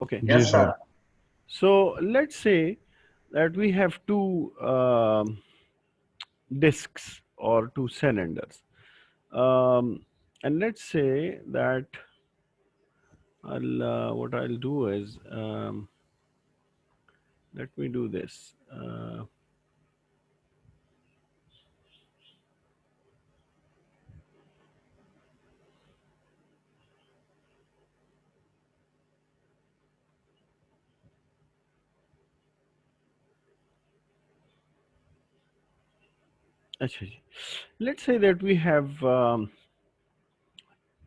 Okay. जी Yes, sir. sir. So let's say that we have two discs or two cylinders. And let's say that what I'll do is, let me do this. अच्छा जी. Let's say that we have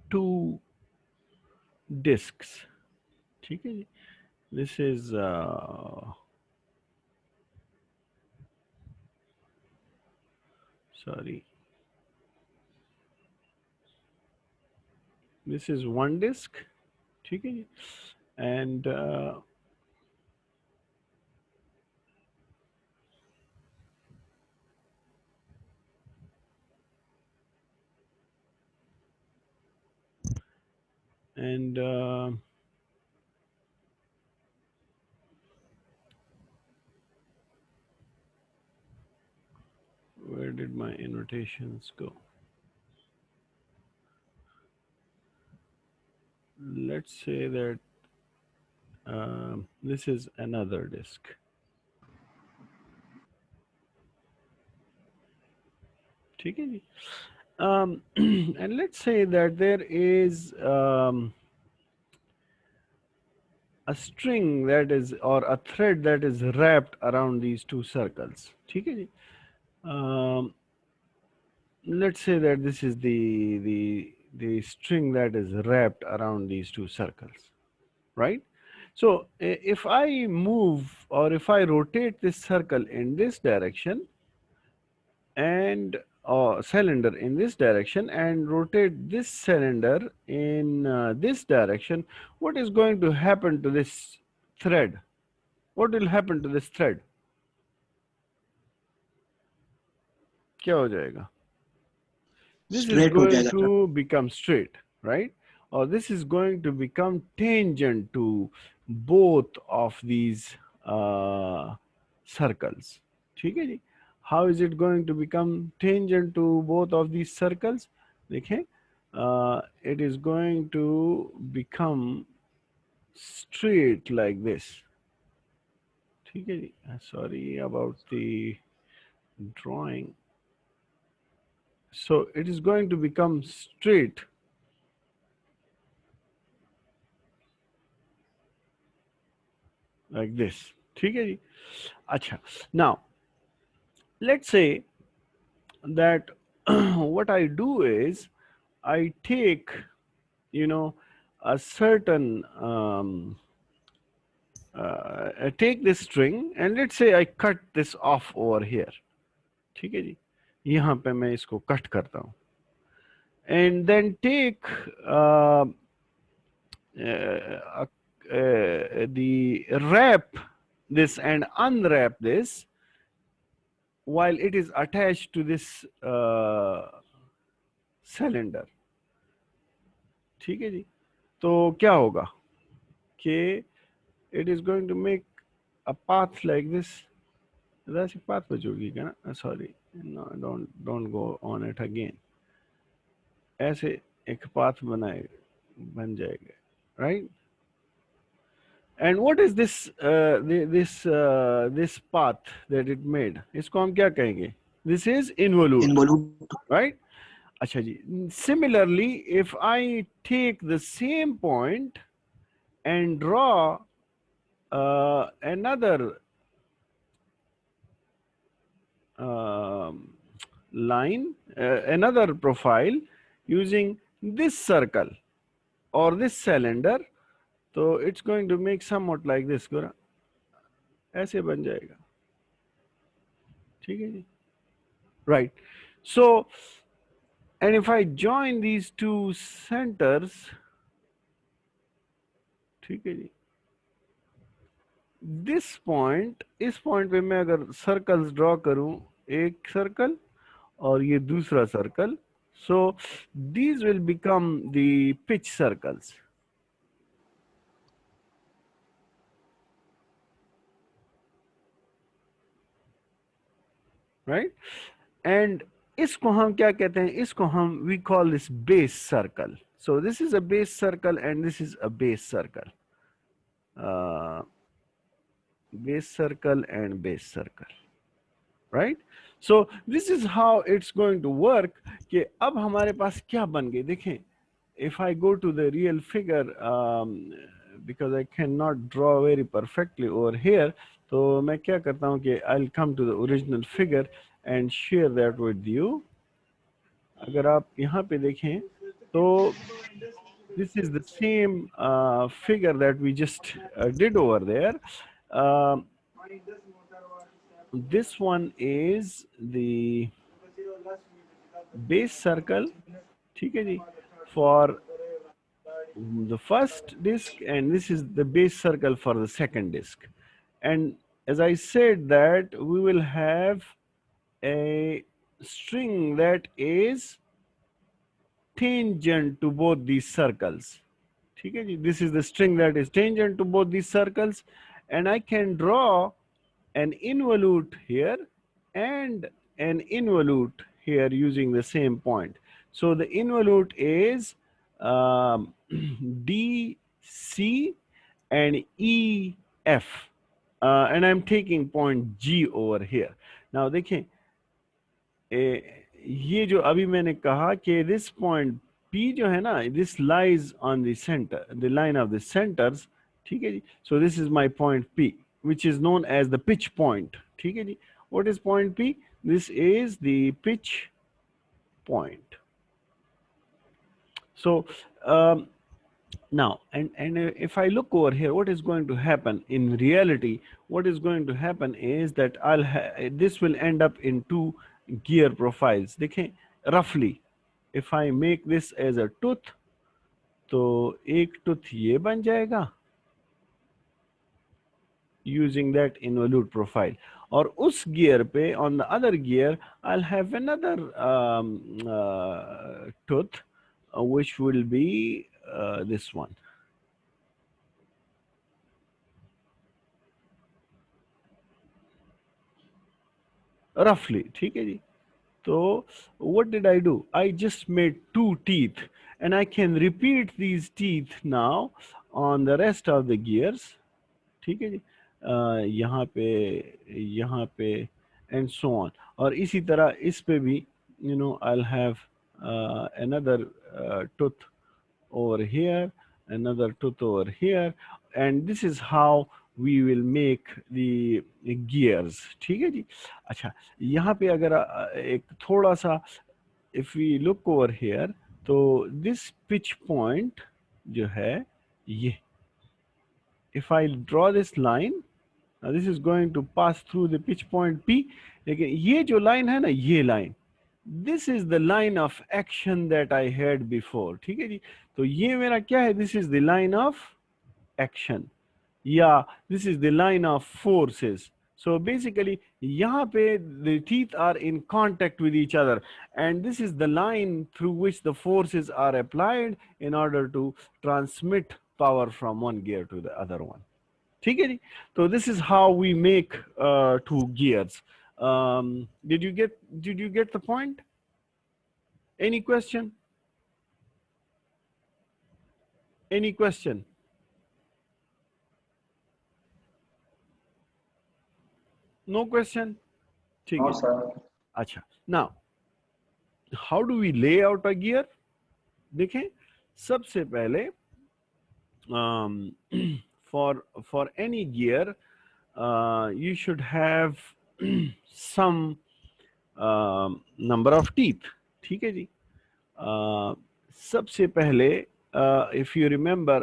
two discs. ठीक है जी. This is sorry. This is one disc. ठीक है जी. And and where did my annotations go? Let's say that this is another disk. ठीक है जी. And let's say that there is a string that is, or a thread that is wrapped around these two circles. ठीक है जी. Um, let's say that this is the string that is wrapped around these two circles, right? So if I move or if I rotate this circle in this direction and cylinder in this direction and rotate this cylinder in this direction, what is going to happen to this thread? What will happen to this thread? क्या हो जाएगा? This is Straight हो going जाएगा sir. to become straight, right? Or this is going to become tangent to both of these circles. ठीक है जी. How is it going to become tangent to both of these circles? देखें, it is going to become straight like this. ठीक है जी. Sorry about the drawing. So it is going to become straight like this. ठीक है जी. अच्छा. Now let's say that what I do is I take, you know, a certain I take this string and let's say I cut this off over here. ठीक है जी. यहाँ पे मैं इसको कट करता हूँ and then take uh, the wrap this and unwrap this while it is attached to this cylinder. ठीक है जी. तो क्या होगा कि it is going to make a path like this. वैसे path बचोगी क्या ना? Sorry, no, don't go on it again. ऐसे एक path बन जाएगा, right? And what is this this path that it made? इसको हम क्या कहेंगे? This is involute, Involute. right? अच्छा जी. Similarly, if I take the same point and draw another line, another profile using this circle or this cylinder, so it's going to make somewhat like this. गोरा ऐसे बन जाएगा. ठीक है जी. Right. So, and if I join these two centers, ठीक है जी. This point, इस point पे मैं अगर circles draw करूं, एक circle और ये दूसरा circle, so these will become the pitch circles. Right. And इसको हम क्या कहते हैं, इसको हम we call this base circle. So this is a base circle and this is a base circle, base circle and base circle, right? So this is how it's going to work. कि अब हमारे पास क्या बन गए देखें. If I go to the real figure, because I cannot draw very perfectly over here, तो मैं क्या करता हूँ कि I'll come to the original figure and share that with you. अगर आप यहाँ पे देखें तो this is the same figure that we just did over there. Um, this one is the base circle, ठीक है जी, for the first disk, and this is the base circle for the second disk. And as I said that we will have a string that is tangent to both these circles. ठीक है जी, this is the string that is tangent to both these circles, and I can draw an involute here and an involute here using the same point. So the involute is DC and EF, and I'm taking point G over here. Now देखें, ये जो अभी मैंने कहा कि this point P जो है ना, this lies on the center, the line of the centers, ठीक है जी. So this is my point P, which is known as the pitch point, ठीक है जी. What is point P? This is the pitch point. So now, and if I look over here, what is going to happen in reality? What is going to happen is that this will end up in two gear profiles. देखें, roughly, if I make this as a tooth, तो एक tooth ये बन जाएगा using that involute profile. और उस gear पे, on the other gear, I'll have another tooth, which will be this one. Roughly, ठीक है जी. So what did I do? I just made two teeth, and I can repeat these teeth now on the rest of the gears. ठीक है जी. यहाँ पे and so on. और इसी तरह इस पे भी, I'll have another tooth over here, another tooth over here, and this is how we will make the gears. ठीक है जी. अच्छा, यहाँ पे अगर एक थोड़ा सा, if we look over here, तो this pitch point जो है ये, if I draw this line, now this is going to pass through the pitch point P. लेकिन ये जो line है ना, ये line, this is the line of action that I had before. ठीक है जी. तो ये मेरा क्या है? This is the line of action. Yeah, this is the line of forces. So basically, यहाँ पे the teeth are in contact with each other, and this is the line through which the forces are applied in order to transmit power from one gear to the other one. ठीक है जी. So this is how we make two gears. Did you get the point? Any question? Any question? No question? ठीक है. No, sir. अच्छा. Now, how do we lay out a gear? देखें, सबसे पहले for any gear you should have some number of teeth. ठीक है जी. सबसे पहले, if you remember,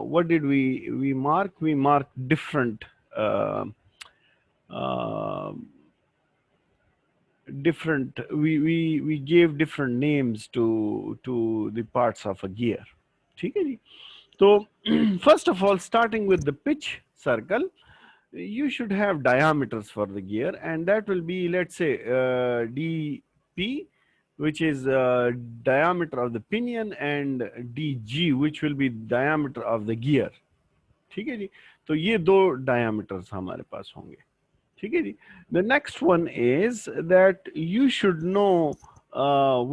what did we mark? We marked different we gave different names to the parts of a gear. ठीक है जी. So first of all, starting with the pitch circle, you should have diameters for the gear, and that will be, let's say, dp, which is diameter of the pinion, and dg, which will be diameter of the gear. ठीक है जी. तो ये दो diameters हमारे पास होंगे. ठीक है जी. The next one is that you should know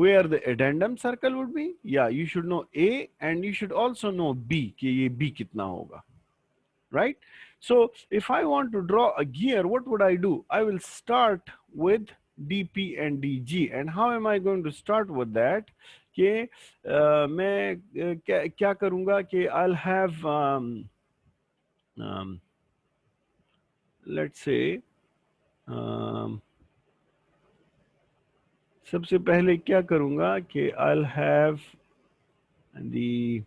where the addendum circle would be. Yeah, you should know A and you should also know B कि ये B कितना होगा, right? So if I want to draw a gear, what would I do? I will start with DP and DG. And how am I going to start with that? कि मैं क्या करूँगा कि I'll have um, let's say सबसे पहले क्या करूँगा कि I'll have the,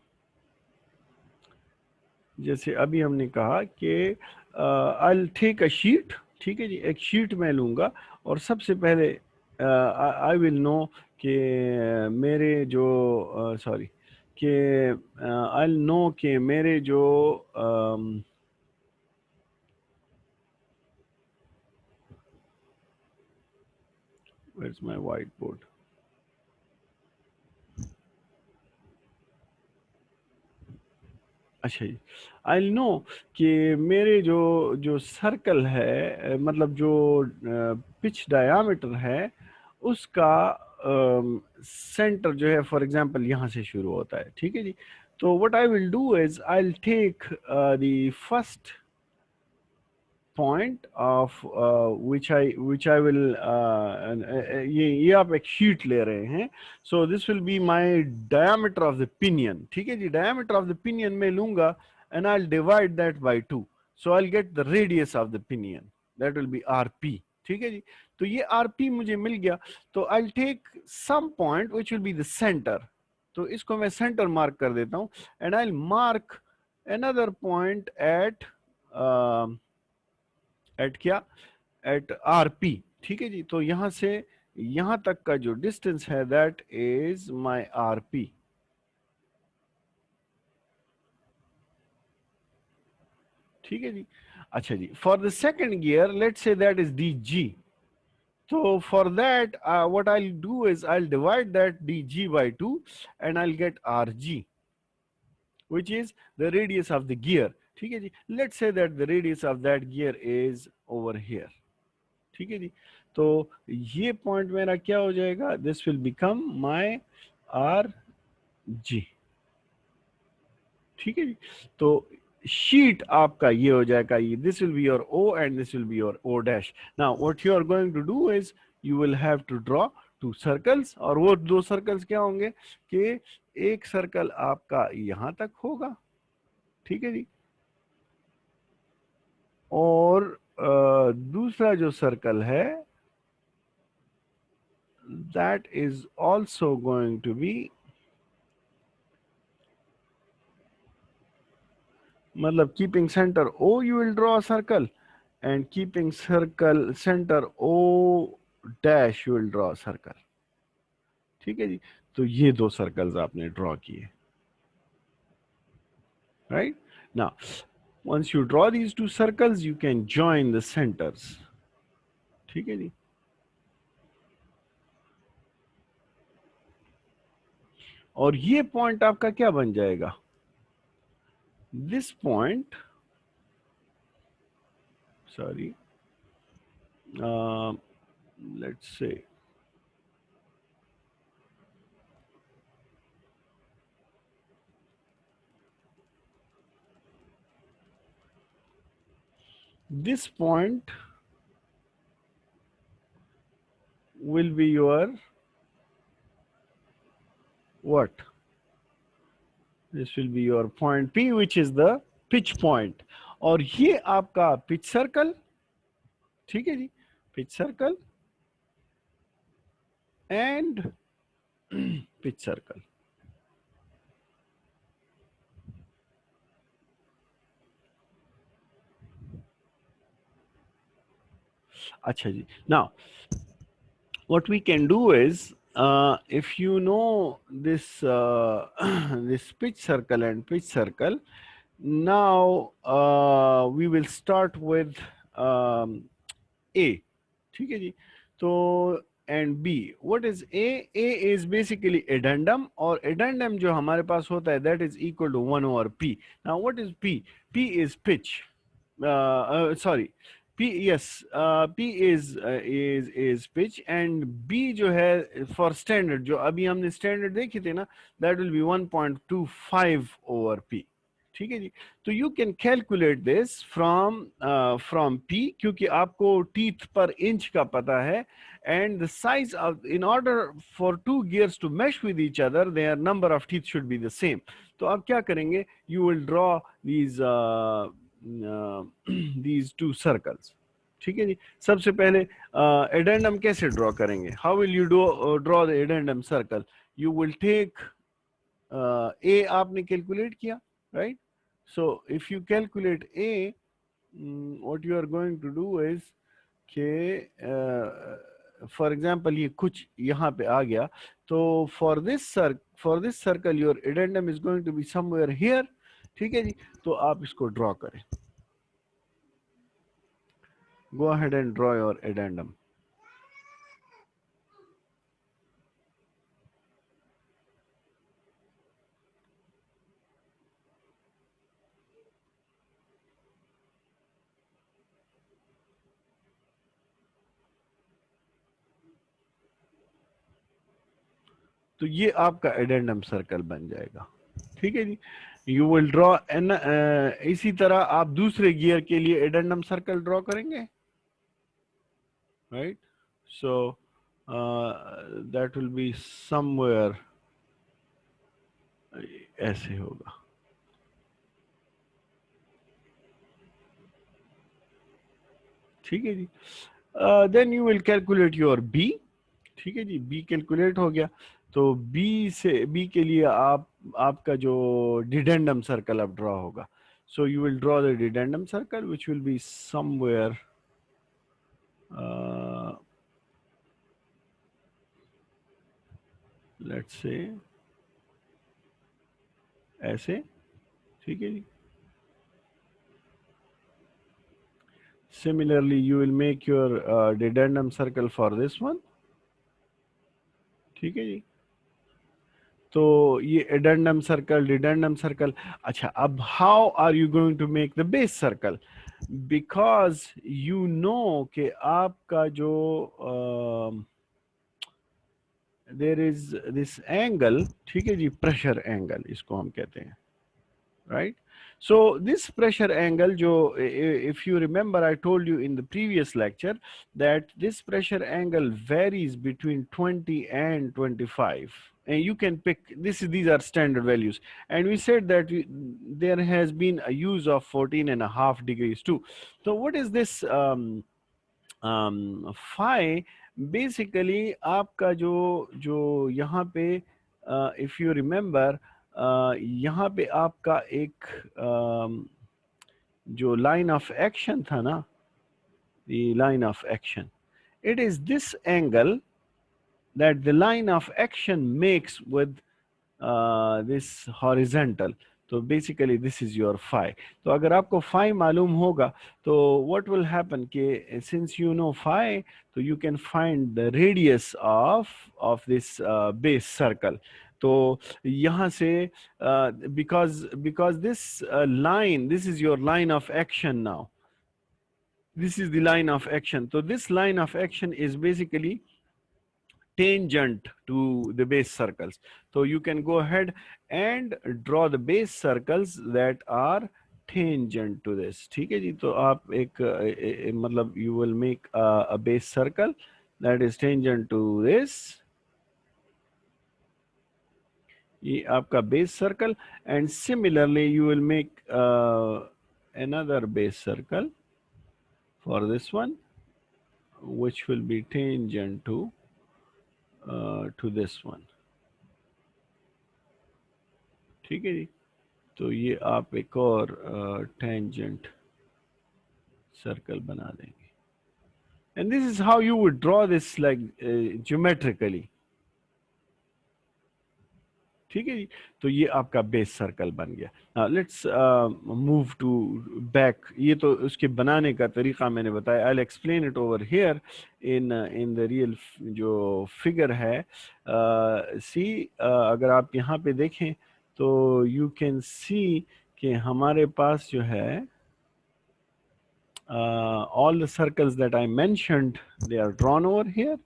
जैसे अभी हमने कहा कि I'll take a sheet. ठीक है जी, एक शीट मैं लूँगा और सबसे पहले I will know कि मेरे जो सॉरी कि I'll know कि मेरे जो where's my whiteboard? अच्छा जी, आई नो कि मेरे जो जो सर्कल है मतलब जो पिच डायामीटर है उसका सेंटर जो है फॉर एग्जांपल यहाँ से शुरू होता है. ठीक है जी. तो what I will do is I will take the first point of which I will ये आप एक शीट ले रहे हैं. So this will be my diameter of the pinion. ठीक है जी, diameter of the pinion मैं लूँगा and I'll divide that by 2. So I'll get the radius of the pinion. That will be RP. ठीक है जी. तो ये RP मुझे मिल गया. तो I'll take some point which will be the center. तो इसको मैं center mark कर देता हूँ and I'll mark another point at क्या, एट RP. ठीक है जी. तो यहां से यहां तक का जो डिस्टेंस है दैट इज माय RP. ठीक है जी. अच्छा जी, for the second gear let's say that is DG. तो for that what I do is I divide that DG by 2 and I'll get RG which is the radius of the gear. ठीक है जी. Let's say that the radius of that gear is over here. ठीक है जी. तो ये point मेरा क्या हो जाएगा, this will become my RG. ठीक है जी. तो शीट आपका ये हो जाएगा, ये this will be your O and this will be your O dash. Now what you are going to do is you will have to draw two circles. और वो दो सर्कल्स क्या होंगे कि एक सर्कल आपका यहां तक होगा. ठीक है जी. और दूसरा जो सर्कल है that is also going to be, matlab keeping center O you will draw a circle and keeping circle center O dash you will draw a circle. ठीक है जी. तो ये दो सर्कल्स आपने ड्रॉ किए. right now once you draw these two circles you can join the centers. ठीक है जी. और ये पॉइंट आपका क्या बन जाएगा, this point, sorry, let's say this point will be your what, this will be your point P which is the pitch point. और ये आपका पिच सर्कल. ठीक है जी. Pitch circle and pitch circle. अच्छा जी. Now what we can do is if you know this this pitch circle and pitch circle, now we will start with A. ठीक है जी. तो and B. What is A? A is basically addendum, और addendum जो हमारे पास होता है that is equal to 1 over P. Now what is P? P is pitch. Sorry. P, yes, P is pitch and B जो है for standard, जो अभी हमने standard देखी थी ना, that will be 1.25 over P. ठीक है जी. तो you can calculate this from P, क्योंकि आपको teeth per inch का पता है, and the size of, in order for two gears to mesh with each other, their number of teeth should be the same. तो आप क्या करेंगे, you will draw these these two circles. ठीक है जी. सबसे पहले एडेंडम कैसे ड्रॉ करेंगे, how will you draw the addendum circle, you will take a आपने कैलकुलेट किया, right. So if you calculate a, what you are going to do is के for example ये कुछ यहाँ पे आ गया, तो for this circle your addendum is going to be somewhere here. ठीक है जी. तो आप इसको ड्रॉ करें. Go ahead and draw your addendum. तो ये आपका एडेंडम सर्कल बन जाएगा. ठीक है जी. यू विल ड्रॉ एन, इसी तरह आप दूसरे गियर के लिए एडेंडम सर्कल ड्रॉ करेंगे, right. So that will be somewhere ऐसे होगा. ठीक है जी. Then you will calculate your B. ठीक है जी. बी कैलकुलेट हो गया, तो बी के लिए आपका जो डिडेंडम सर्कल अब ड्रॉ होगा. So you will draw the dedendum circle which will be somewhere let's say ऐसे. ठीक है जी. Similarly, you will make your dedendum circle for this one. ठीक है जी. तो ये एडेंडम सर्कल, डिडेंडम सर्कल. अच्छा, अब how are you going to make the base circle, because you know कि आपका जो देर इज दिस एंगल. ठीक है जी. प्रेशर एंगल इसको हम कहते हैं, right. So this pressure angle, jo, if you remember, I told you in the previous lecture that this pressure angle varies between 20 and 25, and you can pick these are standard values, and we said that there has been a use of 14.5 degrees too. So what is this phi? Basically आपका जो यहाँ पे if you remember, यहाँ पे आपका एक जो line of action था ना, the line of action, it is this angle that the line of action makes with this horizontal. तो basically this is your phi. तो अगर आपको phi मालूम होगा, तो what will happen कि since you know phi, तो you can find the radius of this base circle. तो यहाँ से because this line, this is your line of action now. This is the line of action. So this line of action is basically tangent to the base circles. So you can go ahead and draw the base circles that are tangent to this. ठीक है जी. तो आप एक मतलब you will make a base circle that is tangent to this. ये आपका base circle, and similarly you will make another base circle for this one, which will be tangent to this one. ठीक है जी. तो ये आप एक और tangent circle बना देंगे, and this is how you would draw this like geometrically. ठीक है जी. तो ये आपका बेस सर्कल बन गया. Let's move to back. ये तो उसके बनाने का तरीका मैंने बताया. I explain it over here in the real जो फिगर है. सी अगर आप यहाँ पे देखें तो यू कैन सी कि हमारे पास जो है all the circles that I mentioned, they are drawn over here.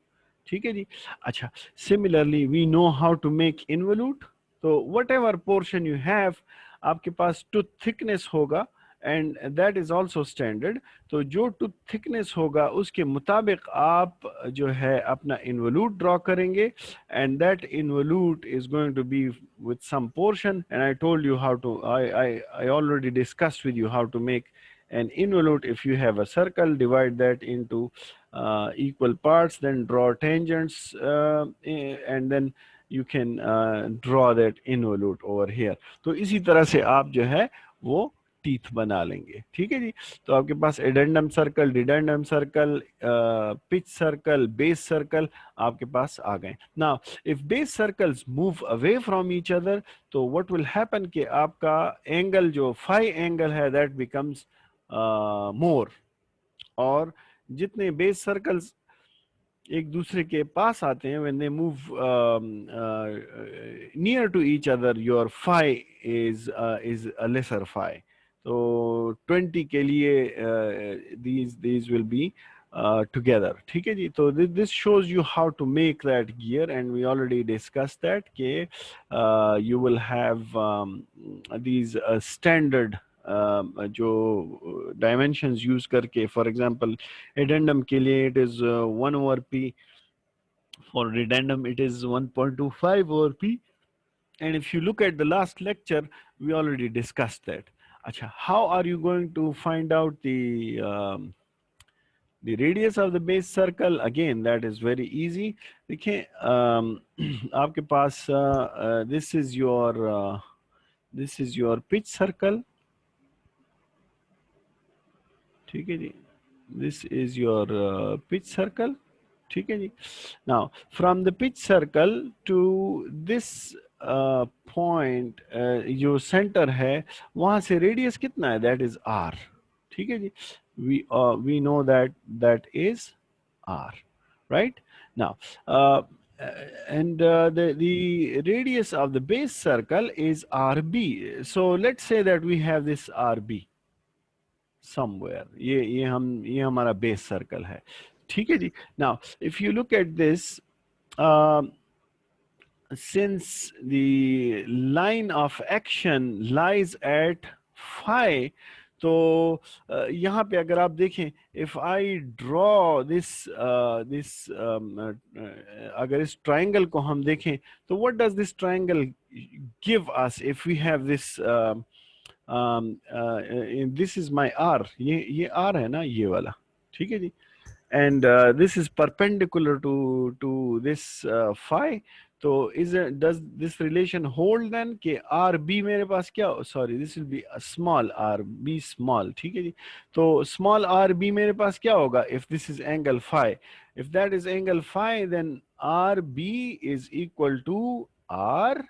ठीक है जी. अच्छा, similarly we know how to make involute. तो whatever portion you have, आपके पास tooth thickness होगा, and that is also standard. तो जो tooth thickness होगा उसके मुताबिक आप जो है अपना involute draw करेंगे, and that involute is going to be with some portion, and I told you how to, I already discussed with you how to make an involute. If you have a circle, divide that into equal parts, then draw tangents, and then you can draw that involute over here. तो इसी तरह से आप जो है वो teeth बना लेंगे. ठीक है जी. तो आपके पास addendum circle, dedendum circle, pitch circle, base circle आपके पास आ गए. Now if base circles move away from each other, तो व्हाट विल हैपन कि आपका एंगल जो फाई एंगल है दैट बिकम्स मोर. और जितने बेस सर्कल्स एक दूसरे के पास आते हैं, when they move near to each other, your phi is a lesser phi. तो 20 के लिए these will be together. ठीक है जी. तो this shows you how to make that gear, and we already discussed that कि you will have these standard जो dimensions use करके, for example addendum के लिए it is 1 over p, for redundum it is 1.25 over p, and if you look at the last lecture we already discussed that. Acha, how are you going to find out the radius of the base circle? Again, that is very easy. देखिए आपके पास this is your pitch circle. ठीक है जी. This is your pitch circle. ठीक है जी. Now from the pitch circle to this point, जो center है वहां से radius कितना है? That is r. ठीक है जी. We know that is r, right? Now and the radius of the base circle is rb. So let's say that we have this rb somewhere. ये हमारा base circle है. ठीक है जी. Now if you look at this, since the line of action lies at phi, तो यहाँ पे अगर आप देखें, if I draw this अगर इस triangle को हम देखें, तो what does this triangle give us if we have this this is my r, ये r है ना, ये वाला. ठीक है जी. And this is perpendicular to this phi. So does this relation hold then कि rb मेरे पास क्या, sorry, this will be a small rb small. ठीक है जी. तो small rb मेरे पास क्या होगा if this is angle phi? If that is angle phi, then rb is equal to r,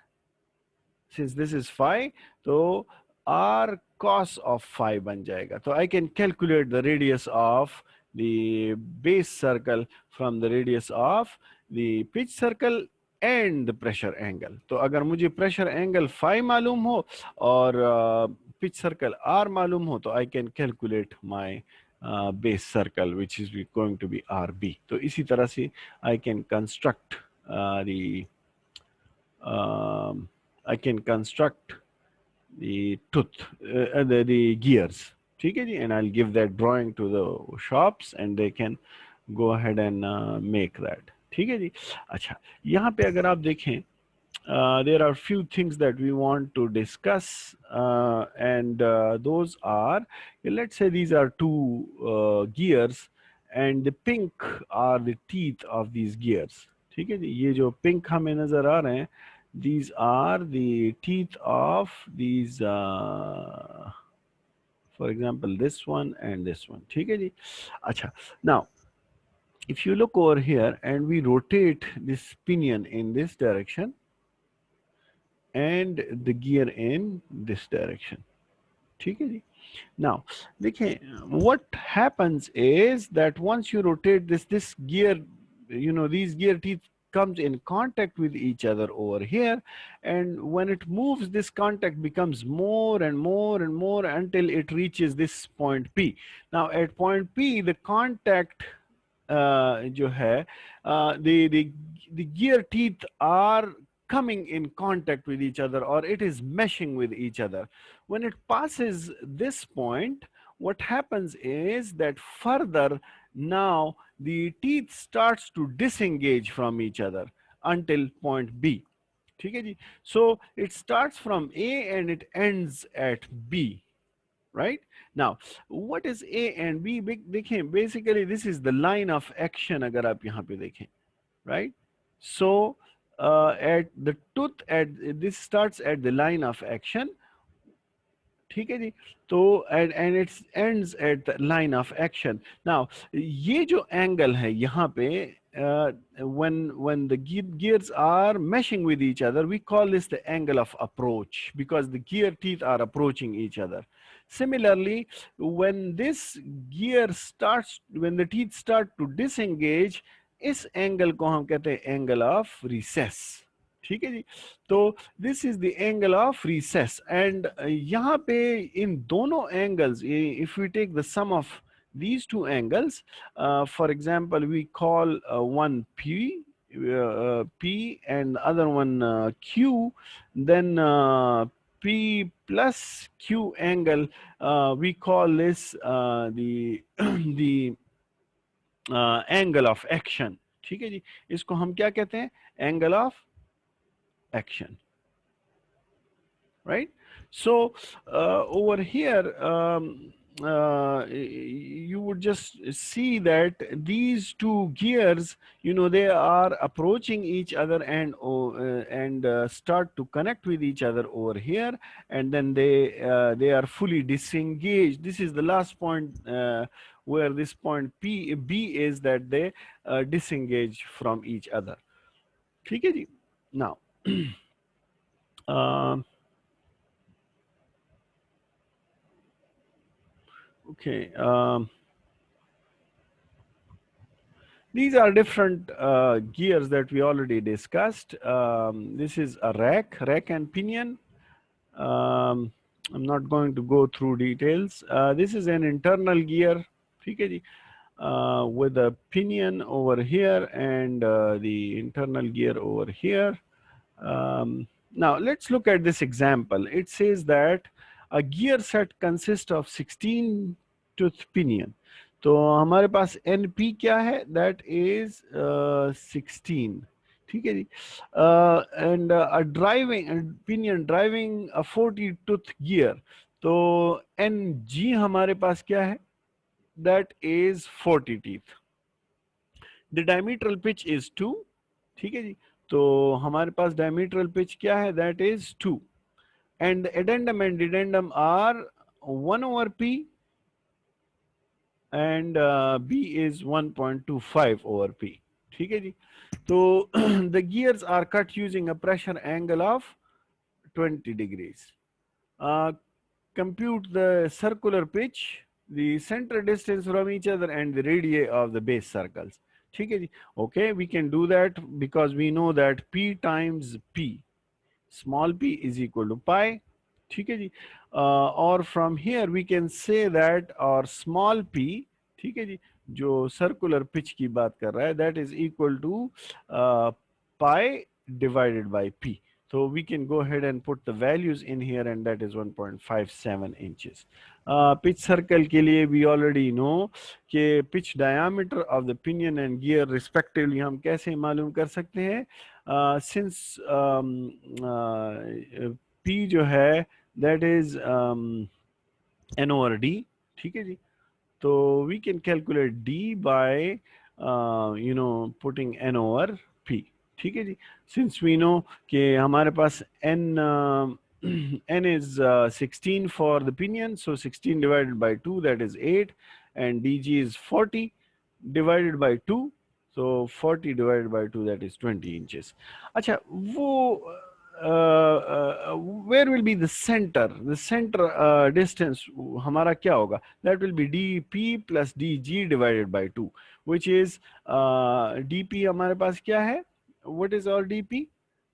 since this is phi, तो r cos of phi बन जाएगा. तो I can calculate the radius of the base circle from the radius of the pitch circle and the pressure angle. तो अगर मुझे pressure angle phi मालूम हो और pitch circle r मालूम हो, तो I can calculate my base circle, which is going to be rb. तो इसी तरह से I can construct I can construct the tooth, the gears. ठीक है जी. And I'll give that drawing to the shops and they can go ahead and make that. ठीक है जी. अच्छा, यहाँ पे अगर आप देखें, there are few things that we want to discuss, and those are, let's say these are two gears and the pink are the teeth of these gears. ठीक है जी. ये जो pink हमें नजर आ रहे हैं, these are the teeth of these, for example this one and this one. ठीक है जी. अच्छा, now if you look over here and we rotate this pinion in this direction and the gear in this direction. ठीक है जी. Now देखिए, what happens is that once you rotate this gear, you know, these gear teeth comes in contact with each other over here, and when it moves, this contact becomes more and more and more until it reaches this point P. Now at point P, the contact जो है, the gear teeth are coming in contact with each other, or it is meshing with each other. When it passes this point, what happens is that further now the teeth starts to disengage from each other until point B. ठीक है जी? So it starts from A and it ends at B. Right now, what is A and B? देखें, basically this is the line of action अगर आप यहाँ पे देखें, right? So at the tooth, at this starts at the line of action, ठीक है जी? तो and it ends at the line of action. Now ये जो angle है यहाँ पे, when the gears are meshing with each other, we call this the angle of approach, because the gear teeth are approaching each other. Similarly, when this gear starts, when the teeth start to disengage, इस angle को हम कहते हैं angle of recess. ठीक है जी? तो this is the angle of recess, and यहाँ पे इन दोनों angles, if we take the sum of these two angles, for example, we call one P, P, and the other one Q, then P plus Q angle, we call this the the angle of action. ठीक है जी? इसको हम क्या कहते हैं? Angle of action. Right? So over here, you would just see that these two gears, you know, they are approaching each other and start to connect with each other over here, and then they are fully disengaged. This is the last point where this point B is, that they disengage from each other. ठीक है जी? Now okay, these are different gears that we already discussed. This is a rack and pinion. I'm not going to go through details. This is an internal gear, ठीक है जी? With a pinion over here and the internal gear over here. Now let's look at this example. It says that a gear set consists of 16 tooth pinion. तो हमारे पास NP क्या है? That is 16. ठीक है जी? And a pinion driving a 40 tooth gear. तो NG हमारे पास क्या है? That is 40 teeth. The diametral pitch is 2. ठीक है जी? तो हमारे पास diametral pitch क्या है? That is 2. And the addendum and dedendum are 1 over P, and B is 1.25 over P. ठीक है जी? तो the gears are cut using a pressure angle of 20 degrees. Compute the circular pitch, the center distance from each other, and the radii of the base circles. ठीक है जी? Okay, we can do that because we know that P times P, small p is equal to pi. ठीक है जी? Or from here we can say that our small p, ठीक है जी, जो circular pitch की बात कर रहा है, that is equal to pi divided by p. So we can go ahead and put the values in here, and that is 1.57 inches. Pitch circle के लिए we already know कि pitch diameter of the pinion and gear respectively हम कैसे मालूम कर सकते हैं? Since P जो है that is N over D, ठीक है जी? तो we can calculate D by you know, putting N over P. ठीक है जी? Since we know कि हमारे पास N is 16 for the pinion, so 16 divided by 2, that is 8, and DG is 40 divided by 2, so 40 divided by 2, that is 20 inches. अच्छा, वो where will be the center distance हमारा क्या होगा? That will be dP plus dG divided by 2, which is dP हमारे पास क्या है? what is our dp?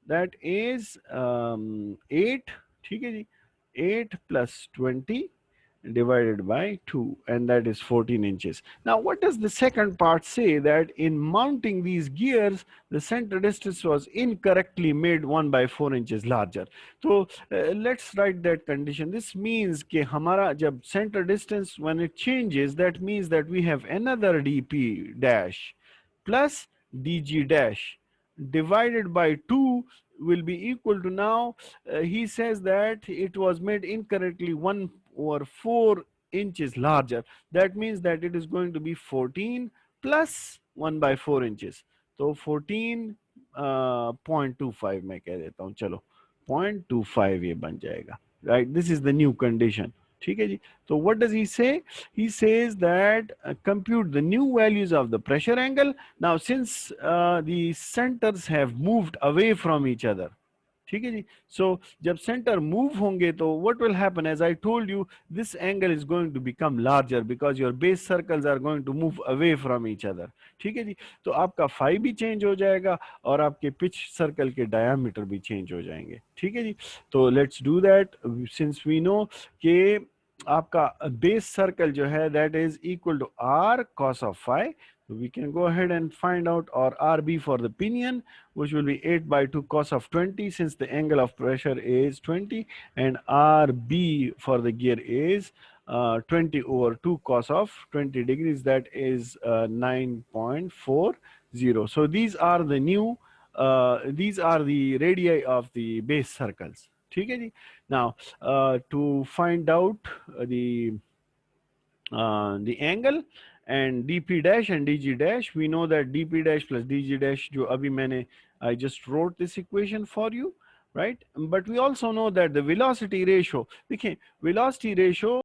That is 8, ठीक है जी, 8 plus 20 divided by 2, and that is 14 inches. Now what does the second part say? That in mounting these gears, the center distance was incorrectly made 1 by 4 inches larger. So let's write that condition. This means कि हमारा जब center distance when it changes, that means that we have another dp dash plus dg dash divided by 2 will be equal to, now he says that it was made incorrectly 1 over 4 inches larger. That means that it is going to be 14 plus 1 by 4 inches. तो 14.25 मैं कह देता हूँ, चलो 0.25 ये बन जाएगा, right? This is the new condition. ठीक है जी. So what does he say? He says that compute the new values of the pressure angle. Now since the centers have moved away from each other, ठीक है जी, so जब centre move होंगे तो what will happen, as I told you, this angle is going to become larger because your base circles are going to move away from each other. ठीक है जी, तो आपका phi भी चेंज हो जाएगा और आपके पिच सर्कल के डायमीटर भी चेंज हो जाएंगे. ठीक है जी, तो let's do that. Since we know कि आपका बेस सर्कल जो है that is equal to r cos of phi. So we can go ahead and find out our RB for the pinion, which will be 8 by 2 cos of 20, since the angle of pressure is 20, and RB for the gear is 20 over 2 cos of 20 degrees, that is 9.40. So these are the new, these are the radii of the base circles. ठीक है जी. Now to find out the angle and dp dash and dg dash, we know that dp dash plus dg dash जो अभी मैंने, I just wrote this equation for you, right? But we also know that the velocity ratio, देखिए velocity ratio